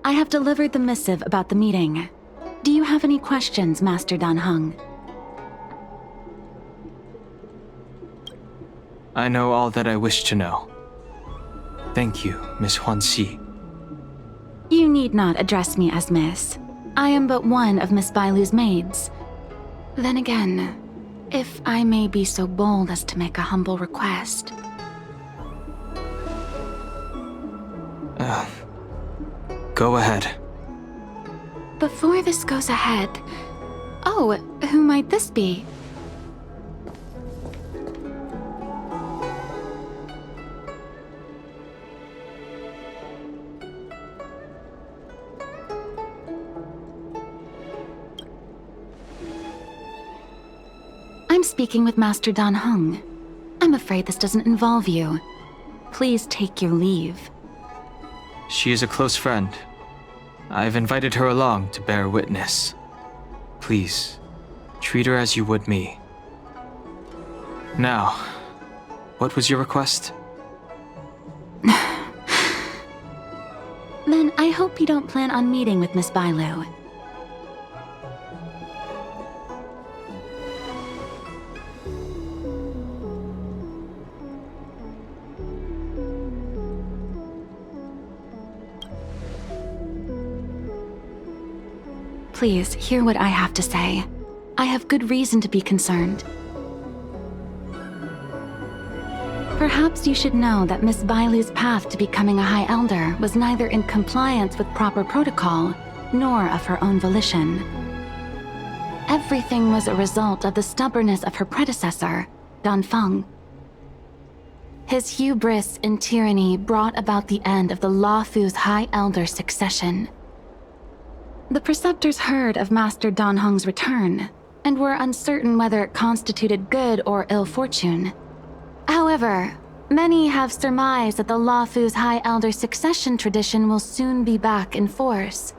I have delivered the missive about the meeting. Do you have any questions, Master Dan Heng? I know all that I wish to know. Thank you, Miss Huanxi. You need not address me as Miss. I am but one of Miss Bailu's maids. Then again, if I may be so bold as to make a humble request. Go ahead. Before this goes ahead... Oh, who might this be? I'm speaking with Master Dan Heng. I'm afraid this doesn't involve you. Please take your leave. She is a close friend. I've invited her along to bear witness. Please, treat her as you would me. Now, what was your request? Then I hope you don't plan on meeting with Miss Bailu. Please, hear what I have to say. I have good reason to be concerned. Perhaps you should know that Miss Bailu's path to becoming a High Elder was neither in compliance with proper protocol, nor of her own volition. Everything was a result of the stubbornness of her predecessor, Dan Feng. His hubris and tyranny brought about the end of the Luofu's High Elder succession. The preceptors heard of Master Dan Heng's return, and were uncertain whether it constituted good or ill fortune. However, many have surmised that the Luofu's High Elder succession tradition will soon be back in force.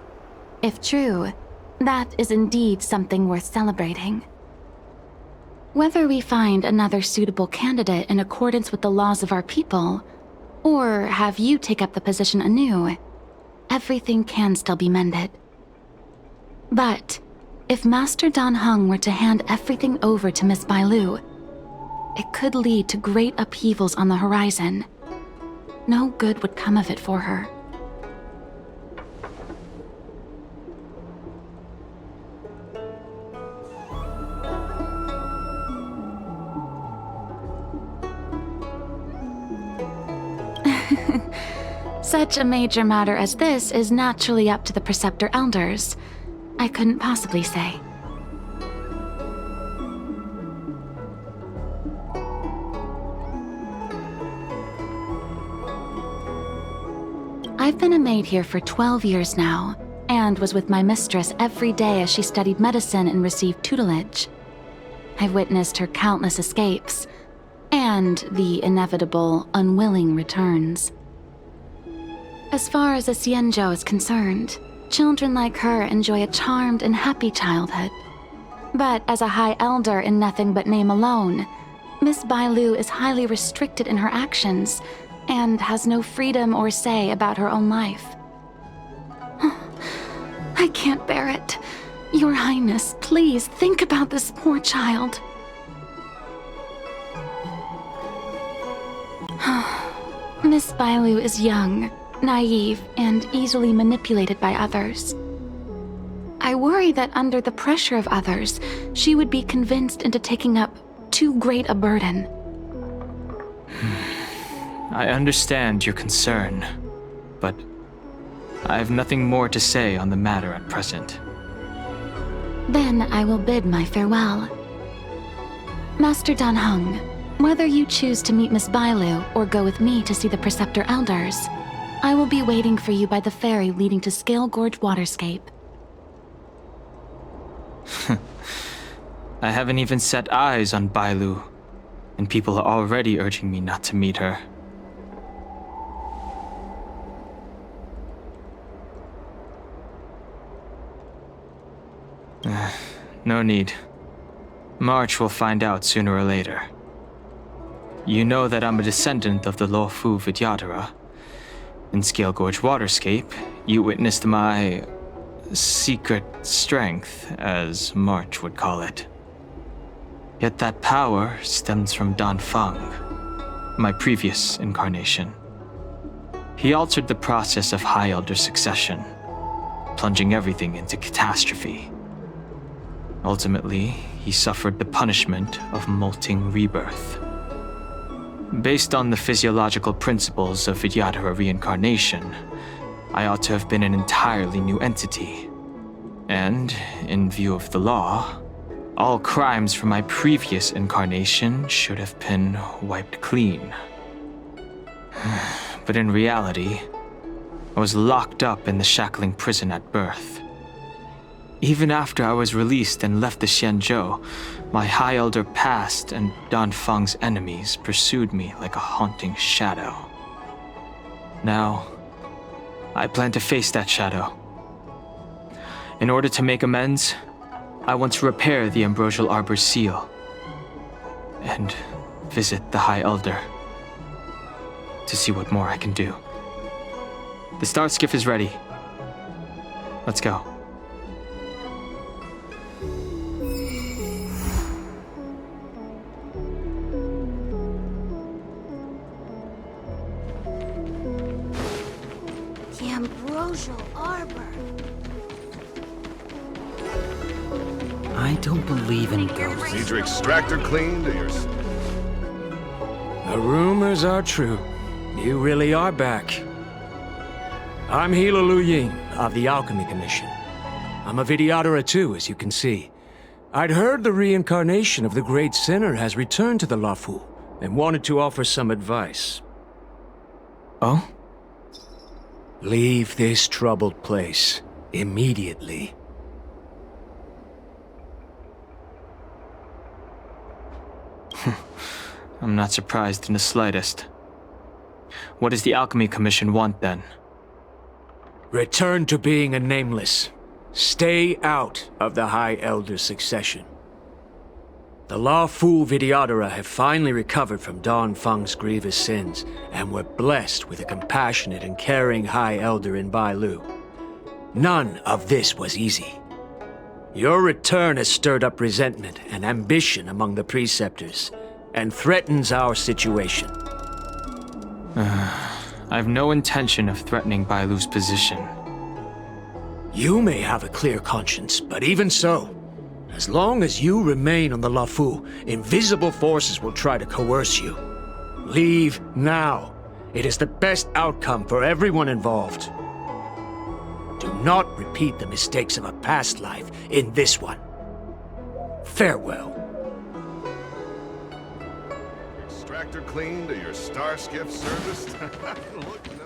If true, that is indeed something worth celebrating. Whether we find another suitable candidate in accordance with the laws of our people, or have you take up the position anew, everything can still be mended. But if Master Dan Heng were to hand everything over to Miss Bailu, it could lead to great upheavals on the horizon. No good would come of it for her. Such a major matter as this is naturally up to the Preceptor Elders. I couldn't possibly say. I've been a maid here for 12 years now, and was with my mistress every day as she studied medicine and received tutelage. I've witnessed her countless escapes, and the inevitable, unwilling returns. As far as a Xianzhou is concerned, children like her enjoy a charmed and happy childhood. But as a High Elder in nothing but name alone, Miss Bailu is highly restricted in her actions and has no freedom or say about her own life. I can't bear it. Your Highness, please think about this poor child. Miss Bailu is young, naive, and easily manipulated by others. I worry that under the pressure of others, she would be convinced into taking up too great a burden. I understand your concern, but I have nothing more to say on the matter at present. Then I will bid my farewell. Master Dan Heng, whether you choose to meet Miss Bailu or go with me to see the Preceptor Elders, I will be waiting for you by the ferry leading to Scale Gorge Waterscape. I haven't even set eyes on Bailu, and people are already urging me not to meet her. No need. March will find out sooner or later. You know that I'm a descendant of the Luofu Vidyadhara, In Scale Gorge Waterscape, you witnessed my secret strength, as March would call it. Yet that power stems from Dan Feng, my previous incarnation. He altered the process of High Elder succession, plunging everything into catastrophe. Ultimately, he suffered the punishment of molting rebirth. Based on the physiological principles of Vidyadhara reincarnation, I ought to have been an entirely new entity. And, in view of the law, all crimes from my previous incarnation should have been wiped clean. But in reality, I was locked up in the shackling prison at birth. Even after I was released and left the Xianzhou, my High Elder past and Dan Feng's enemies pursued me like a haunting shadow. Now, I plan to face that shadow. In order to make amends, I want to repair the Ambrosial Arbor's seal and visit the High Elder to see what more I can do. The star skiff is ready. Let's go. The Ambrosial Arbor. I don't believe in ghosts. Need your extractor cleaned or your... The rumors are true. You really are back. I'm Hila Lu Ying of the Alchemy Commission. I'm a Vidyadhara too, as you can see. I'd heard the reincarnation of the Great Sinner has returned to the Lafu and wanted to offer some advice. Oh? Leave this troubled place immediately. I'm not surprised in the slightest. What does the Alchemy Commission want then? Return to being a nameless. Stay out of the High Elder succession. The Lafu Vidyadhara have finally recovered from Dan Feng's grievous sins, and were blessed with a compassionate and caring High Elder in Bailu. None of this was easy. Your return has stirred up resentment and ambition among the preceptors, and threatens our situation. I have no intention of threatening Bailu's position. You may have a clear conscience, but even so, as long as you remain on the Lafu, invisible forces will try to coerce you. Leave now. It is the best outcome for everyone involved. Do not repeat the mistakes of a past life in this one. Farewell. Extractor cleaned or your star skiff serviced? Look, no.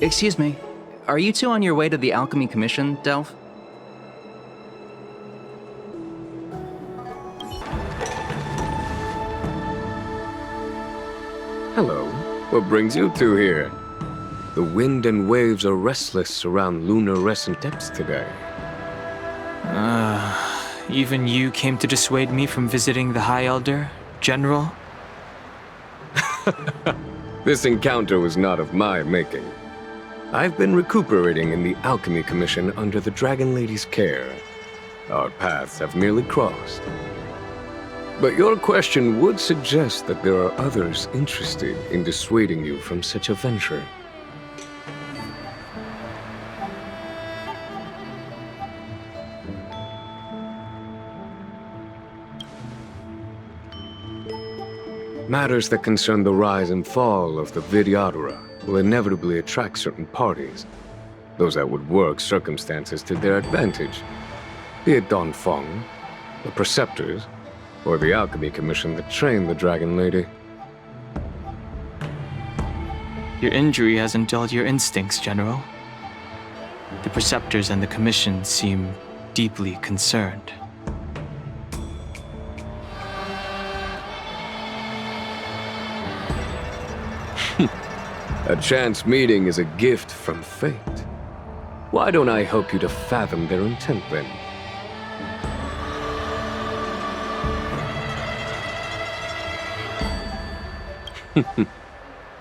Excuse me, are you two on your way to the Alchemy Commission, Delph? Hello. What brings you two here? The wind and waves are restless around lunar-rescent depths today. Even you came to dissuade me from visiting the High Elder, General? This encounter was not of my making. I've been recuperating in the Alchemy Commission under the Dragon Lady's care. Our paths have merely crossed. But your question would suggest that there are others interested in dissuading you from such a venture. Matters that concern the rise and fall of the Vidyadhara will inevitably attract certain parties, those that would work circumstances to their advantage, be it Dan Feng, the Preceptors, or the Alchemy Commission that trained the Dragon Lady. Your injury hasn't dulled your instincts, General. The Preceptors and the Commission seem deeply concerned. A chance meeting is a gift from fate. Why don't I help you to fathom their intent then?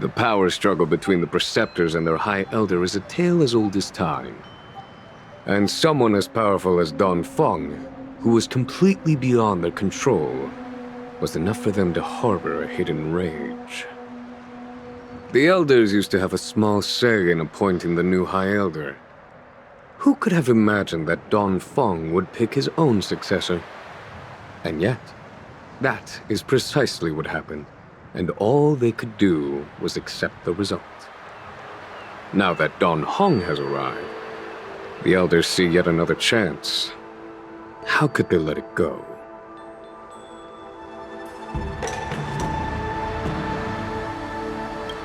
The power struggle between the Preceptors and their High Elder is a tale as old as time. And someone as powerful as Don Feng, who was completely beyond their control, was enough for them to harbor a hidden rage. The Elders used to have a small say in appointing the new High Elder. Who could have imagined that Don Feng would pick his own successor? And yet, that is precisely what happened, and all they could do was accept the result. Now that Don Hong has arrived, the Elders see yet another chance. How could they let it go?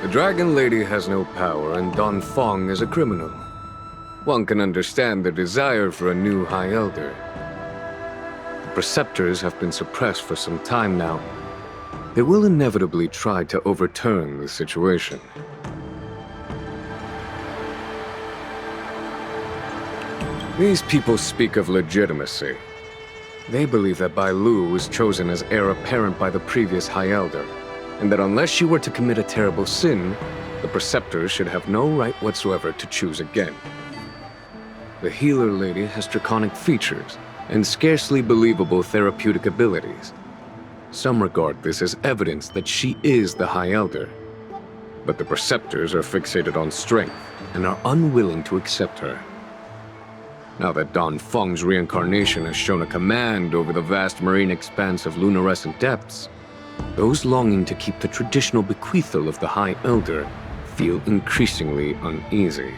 The Dragon Lady has no power, and Don Feng is a criminal. One can understand their desire for a new High Elder. The Preceptors have been suppressed for some time now. They will inevitably try to overturn the situation. These people speak of legitimacy. They believe that Bai Lu was chosen as heir apparent by the previous High Elder, and that unless she were to commit a terrible sin, the Preceptors should have no right whatsoever to choose again. The Healer Lady has draconic features and scarcely believable therapeutic abilities. Some regard this as evidence that she is the High Elder, but the Preceptors are fixated on strength and are unwilling to accept her. Now that Don Feng's reincarnation has shown a command over the vast marine expanse of luminescent depths, those longing to keep the traditional bequeathal of the High Elder feel increasingly uneasy.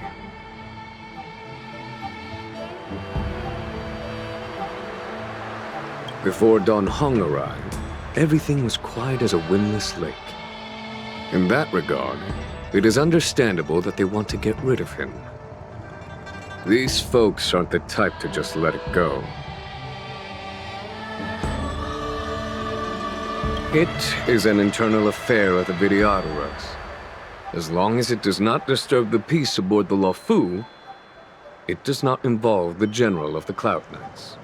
Before Don Hong arrived, everything was quiet as a windless lake. In that regard, it is understandable that they want to get rid of him. These folks aren't the type to just let it go. It is an internal affair of the Vidyadharas. As long as it does not disturb the peace aboard the Luofu, it does not involve the General of the Cloud Knights.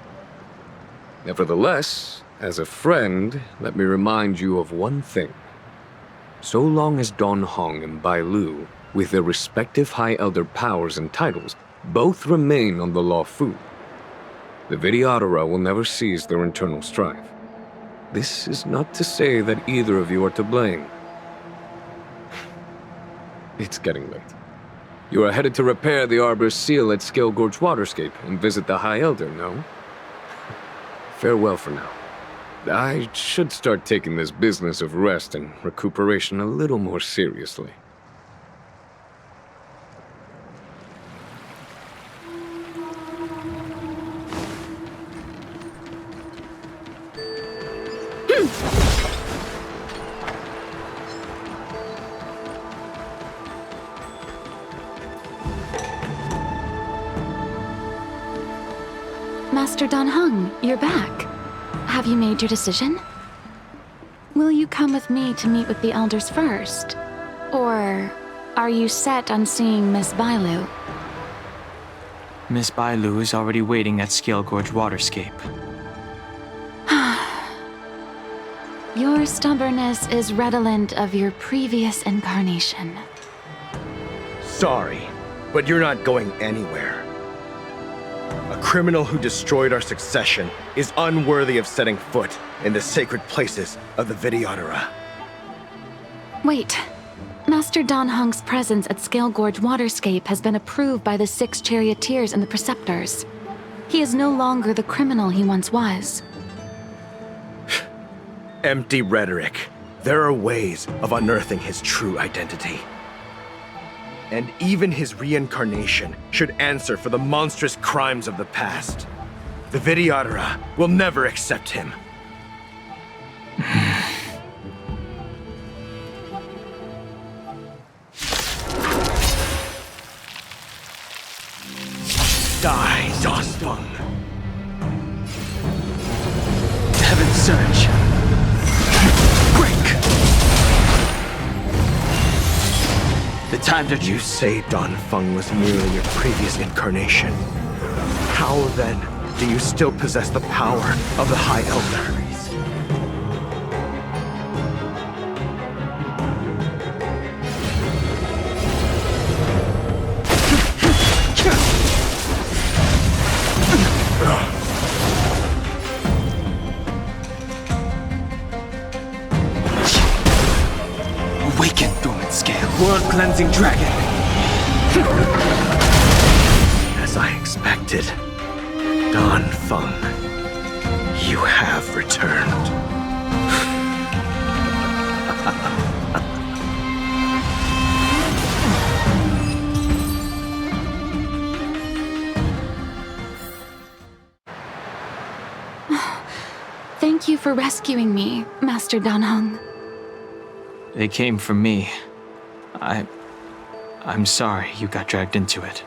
Nevertheless, as a friend, let me remind you of one thing. So long as Don Hong and Bai Lu, with their respective High Elder powers and titles, both remain on the Luofu, the Vidyadhara will never cease their internal strife. This is not to say that either of you are to blame. It's getting late. You are headed to repair the Arbor's seal at Scale Gorge Waterscape and visit the High Elder, no? Farewell for now. I should start taking this business of rest and recuperation a little more seriously. Master Don Hung, you're back. Have you made your decision? Will you come with me to meet with the elders first? Or are you set on seeing Miss Bailu? Miss Bailu is already waiting at Scale Gorge Waterscape. Your stubbornness is redolent of your previous incarnation. Sorry, but you're not going anywhere. A criminal who destroyed our succession is unworthy of setting foot in the sacred places of the Vidyadhara. Wait. Master Don Hung's presence at Scale Gorge Waterscape has been approved by the 6 charioteers and the Preceptors. He is no longer the criminal he once was. Empty rhetoric. There are ways of unearthing his true identity. And even his reincarnation should answer for the monstrous crimes of the past. The Vidyadhara will never accept him. Die, Don Feng. Heaven Surge! Break! The time to You say Don Feng was merely your previous incarnation. How then do you still possess the power of the High Elder? rising dragon! As I expected, Don Feng, you have returned. Thank you for rescuing me, Master Dan Heng. They came for me. I'm sorry you got dragged into it.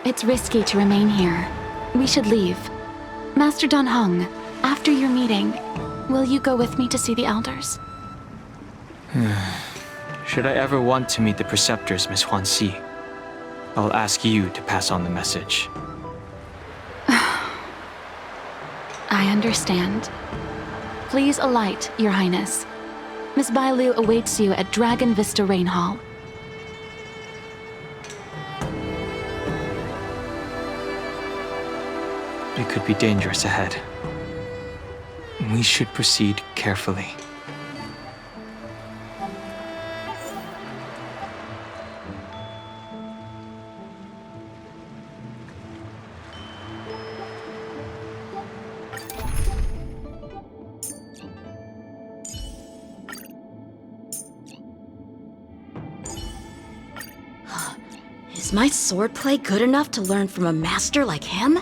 It's risky to remain here. We should leave. Master Dan Heng, after your meeting, will you go with me to see the elders? Should I ever want to meet the preceptors, Miss Huan Si, I'll ask you to pass on the message. I understand. Please alight, Your Highness. Miss Bailu awaits you at Dragon Vista Rain Hall. It could be dangerous ahead. We should proceed carefully. Is my swordplay good enough to learn from a master like him?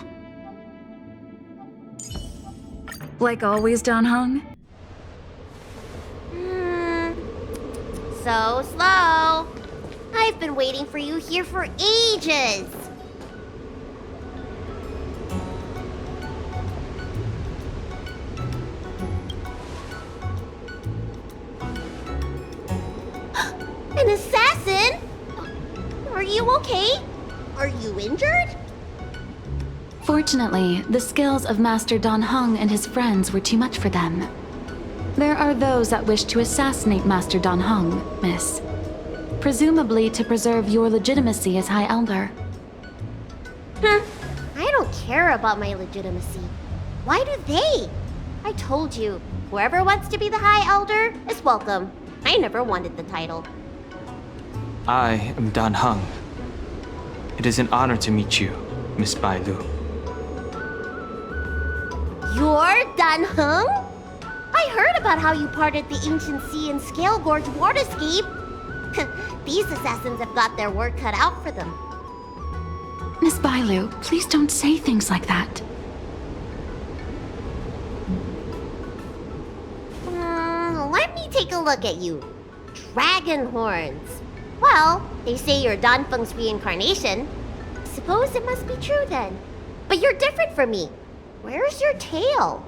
Like always, Dan Heng? So slow. I've been waiting for you here for ages. An assassin? Are you okay? Are you injured? Fortunately, the skills of Master Dan Heng and his friends were too much for them. There are those that wish to assassinate Master Dan Heng, miss. Presumably to preserve your legitimacy as High Elder. I don't care about my legitimacy. Why do they? I told you, whoever wants to be the High Elder is welcome. I never wanted the title. I am Dan Heng. It is an honor to meet you, Miss Bailu. You're Dan Heng? I heard about how you parted the ancient sea and Scale Gorge waterscape. These assassins have got their work cut out for them. Miss Bailu, please don't say things like that. Let me take a look at you. Dragon horns. Well, they say you're Dan Feng's reincarnation. Suppose it must be true then. But you're different from me. Where's your tail?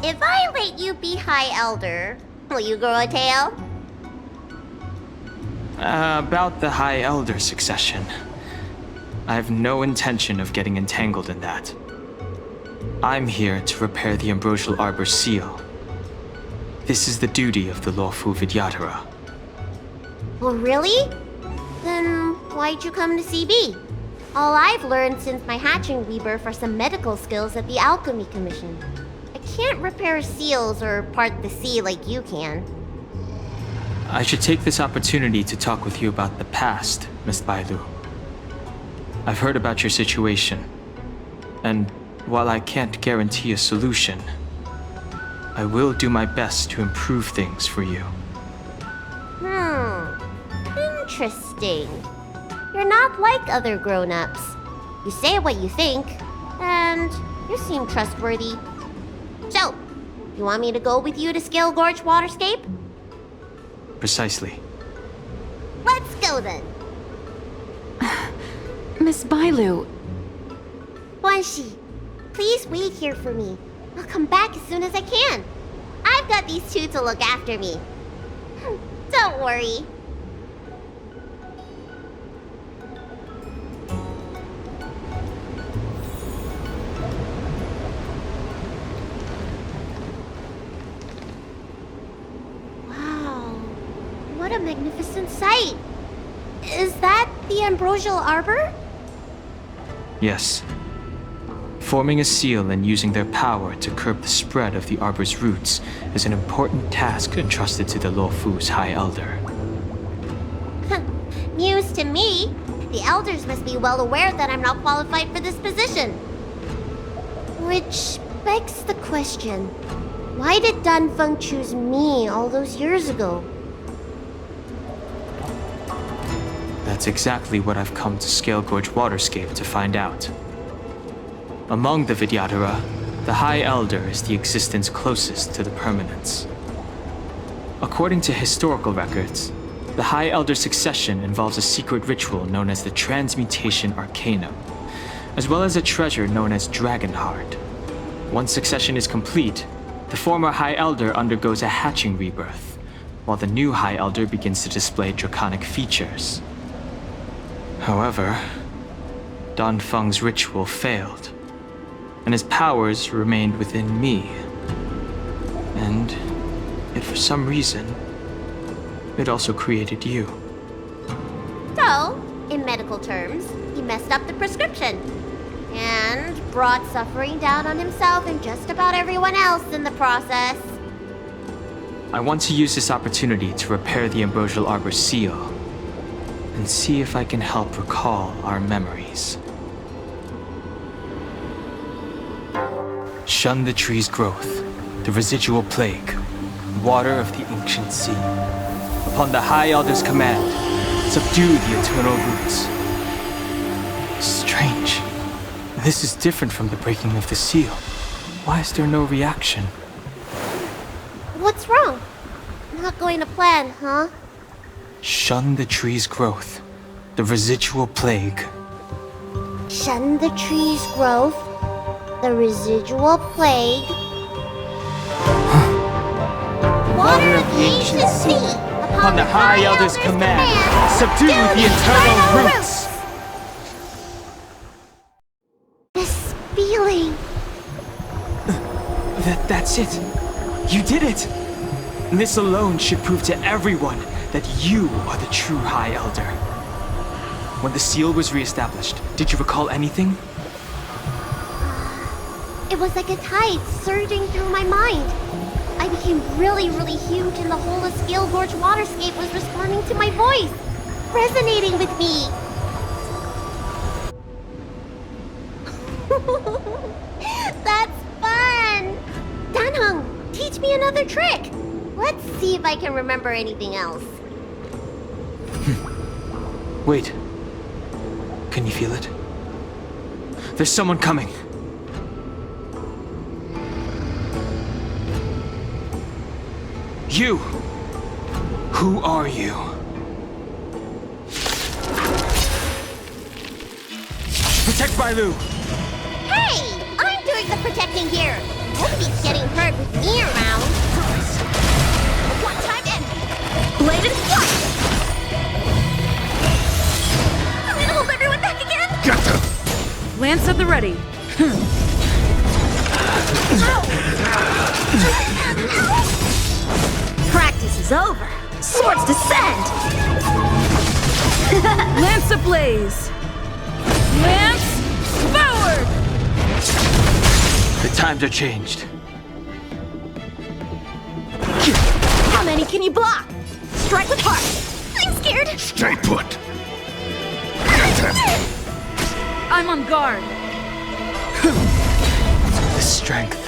If I let you be High Elder, will you grow a tail? About the High Elder succession. I have no intention of getting entangled in that. I'm here to repair the Ambrosial Arbor's seal. This is the duty of the lawful Vidyadhara. Well, really? Then why'd you come to CB? All I've learned since my hatching rebirth are some medical skills at the Alchemy Commission. I can't repair seals or part the sea like you can. I should take this opportunity to talk with you about the past, Miss Bailu. I've heard about your situation, and while I can't guarantee a solution, I will do my best to improve things for you. Interesting. You're not like other grown-ups. You say what you think, and you seem trustworthy. So, you want me to go with you to Scale Gorge Waterscape? Precisely. Let's go then. Miss Bailu, Wanshi, please wait here for me. I'll come back as soon as I can. I've got these two to look after me. Don't worry. Wow, what a magnificent sight. Is that the Ambrosial Arbor? Yes. Forming a seal and using their power to curb the spread of the Arbor's roots is an important task entrusted to the Luofu's High Elder. News to me. The elders must be well aware that I'm not qualified for this position. Which begs the question, why did Danfeng choose me all those years ago? That's exactly what I've come to Scale Gorge Waterscape to find out. Among the Vidyadhara, the High Elder is the existence closest to the permanence. According to historical records, the High Elder succession involves a secret ritual known as the Transmutation Arcanum, as well as a treasure known as Dragonheart. Once succession is complete, the former High Elder undergoes a hatching rebirth, while the new High Elder begins to display draconic features. However, Danfeng's ritual failed, and his powers remained within me. And yet for some reason, it also created you. So, in medical terms, he messed up the prescription. And brought suffering down on himself and just about everyone else in the process. I want to use this opportunity to repair the Ambrosial Arbor's seal, and see if I can help recall our memories. Shun the tree's growth, the residual plague, water of the ancient sea. Upon the High Elder's command, subdue the eternal roots. Strange. This is different from the breaking of the seal. Why is there no reaction? What's wrong? Not going to plan, huh? Shun the tree's growth, the residual plague. Shun the tree's growth, the residual plague. Water of the ancient sea. Upon the High Elder's command, subdue the eternal roots! This feeling. That's it. You did it! This alone should prove to everyone that you are the true High Elder. When the seal was reestablished, did you recall anything? It was like a tide surging through my mind. I became really, really huge and the whole of Scale Gorge Waterscape was responding to my voice, resonating with me. That's fun! Danheng, teach me another trick. Let's see if I can remember anything else. Wait. Can you feel it? There's someone coming. You! Who are you? Protect Bailu! Hey! I'm doing the protecting here! Nobody's getting hurt with me around. One time in! Blade and flight! I'm gonna hold everyone back again! Gotcha! Lance at the ready. Practice is over. Swords descend! Lance ablaze. Lance forward! The times are changed. How many can you block? Strike with heart. I'm scared! Stay put! Get him! I'm on guard. The strength.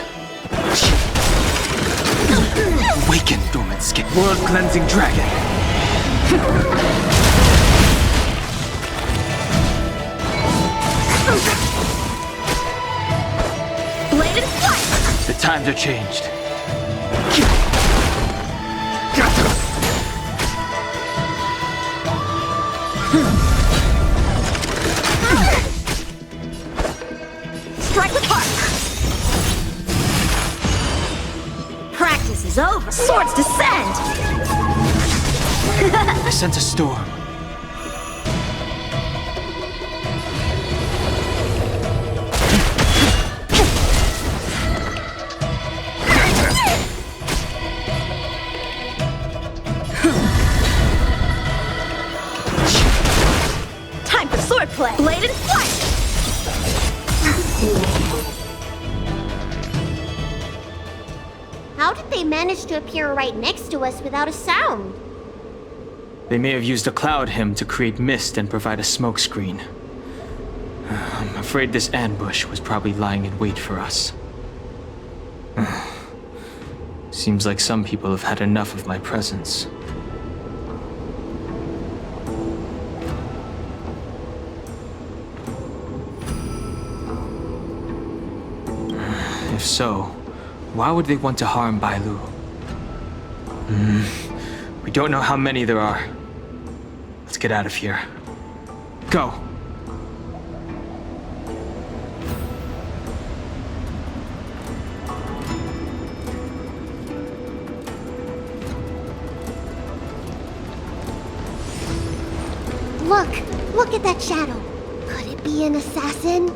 Awaken, dormant skin. World-cleansing dragon. Blade and flight! The times are changed. Gotcha! Strike with heart! Practice is over. Swords descend! I sense a storm. Time for swordplay! Blade and flight! managed to appear right next to us without a sound. They may have used a cloud hymn to create mist and provide a smokescreen. I'm afraid this ambush was probably lying in wait for us. Seems like some people have had enough of my presence. If so, why would they want to harm Bailu? We don't know how many there are. Let's get out of here. Go! Look at that shadow. Could it be an assassin?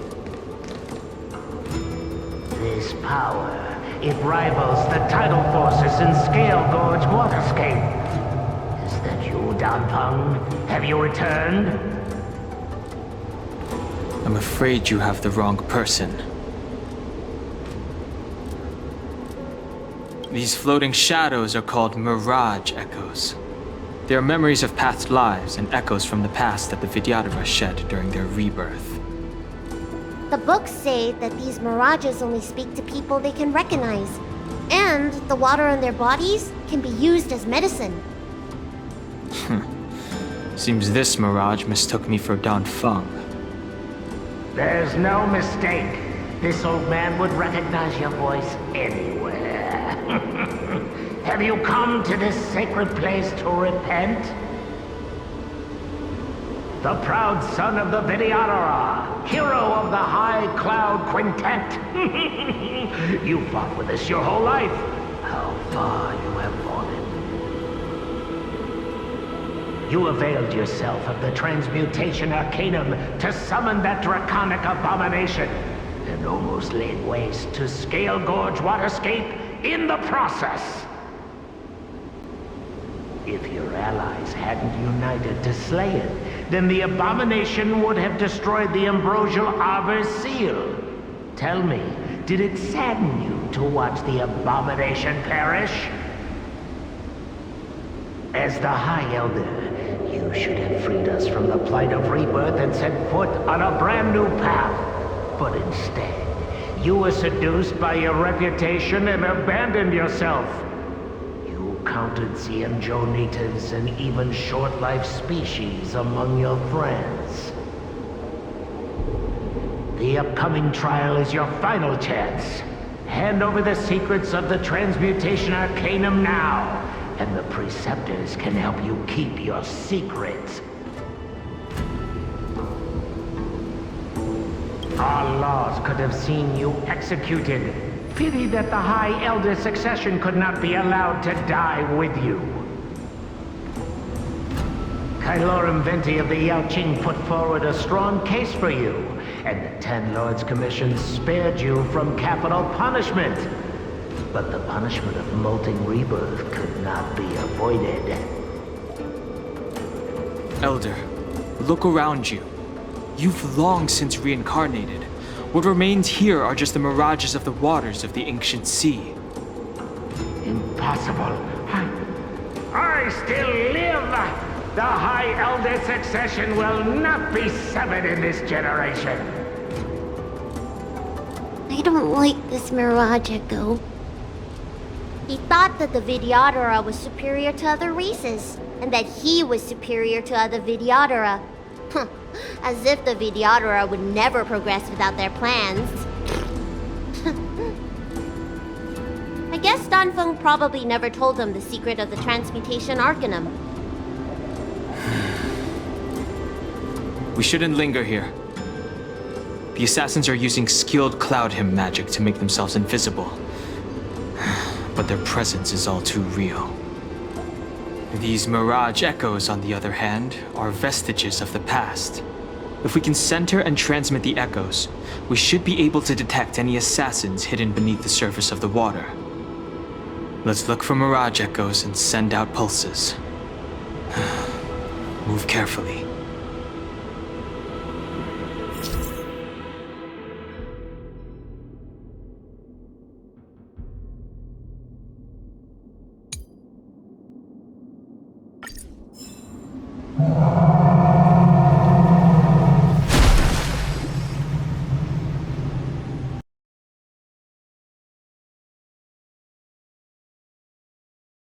This power, it rivals the tidal forces in Scale Gorge Waterscape. Is that you, Danfeng? Have you returned? I'm afraid you have the wrong person. These floating shadows are called Mirage Echoes. They are memories of past lives and echoes from the past that the Vidyadhara shed during their rebirth. The books say that these mirages only speak to people they can recognize. And the water on their bodies can be used as medicine. Seems this mirage mistook me for Danfeng. There's no mistake. This old man would recognize your voice anywhere. Have you come to this sacred place to repent? The proud son of the Vidyadhara, hero of the High Cloud Quintet. You fought with us your whole life. How far you have fallen. You availed yourself of the Transmutation Arcanum to summon that draconic abomination, and almost laid waste to Scale Gorge Waterscape in the process. If your allies hadn't united to slay it, then the abomination would have destroyed the Ambrosial Arbor's seal. Tell me, did it sadden you to watch the abomination perish? As the High Elder, you should have freed us from the plight of rebirth and set foot on a brand new path. But instead, you were seduced by your reputation and abandoned yourself. Counted Xianzhou natives and even short-life species among your friends. The upcoming trial is your final chance. Hand over the secrets of the Transmutation Arcanum now, and the Preceptors can help you keep your secrets. Our laws could have seen you executed. Pity that the High Elder succession could not be allowed to die with you. Kailorum Venti of the Yaoqing put forward a strong case for you, and the Ten Lords Commission spared you from capital punishment. But the punishment of molting rebirth could not be avoided. Elder, look around you. You've long since reincarnated. What remains here are just the mirages of the waters of the ancient sea. Impossible. I still live! The High Elder succession will not be severed in this generation. I don't like this Mirage Echo. He thought that the Vidyadhara was superior to other races, and that he was superior to other Vidyadhara. As if the Vidyadhara would never progress without their plans. I guess Danfeng probably never told him the secret of the Transmutation Arcanum. We shouldn't linger here. The assassins are using skilled cloud hymn magic to make themselves invisible. But their presence is all too real. These Mirage Echoes, on the other hand, are vestiges of the past. If we can center and transmit the echoes, we should be able to detect any assassins hidden beneath the surface of the water. Let's look for Mirage Echoes and send out pulses. Move carefully.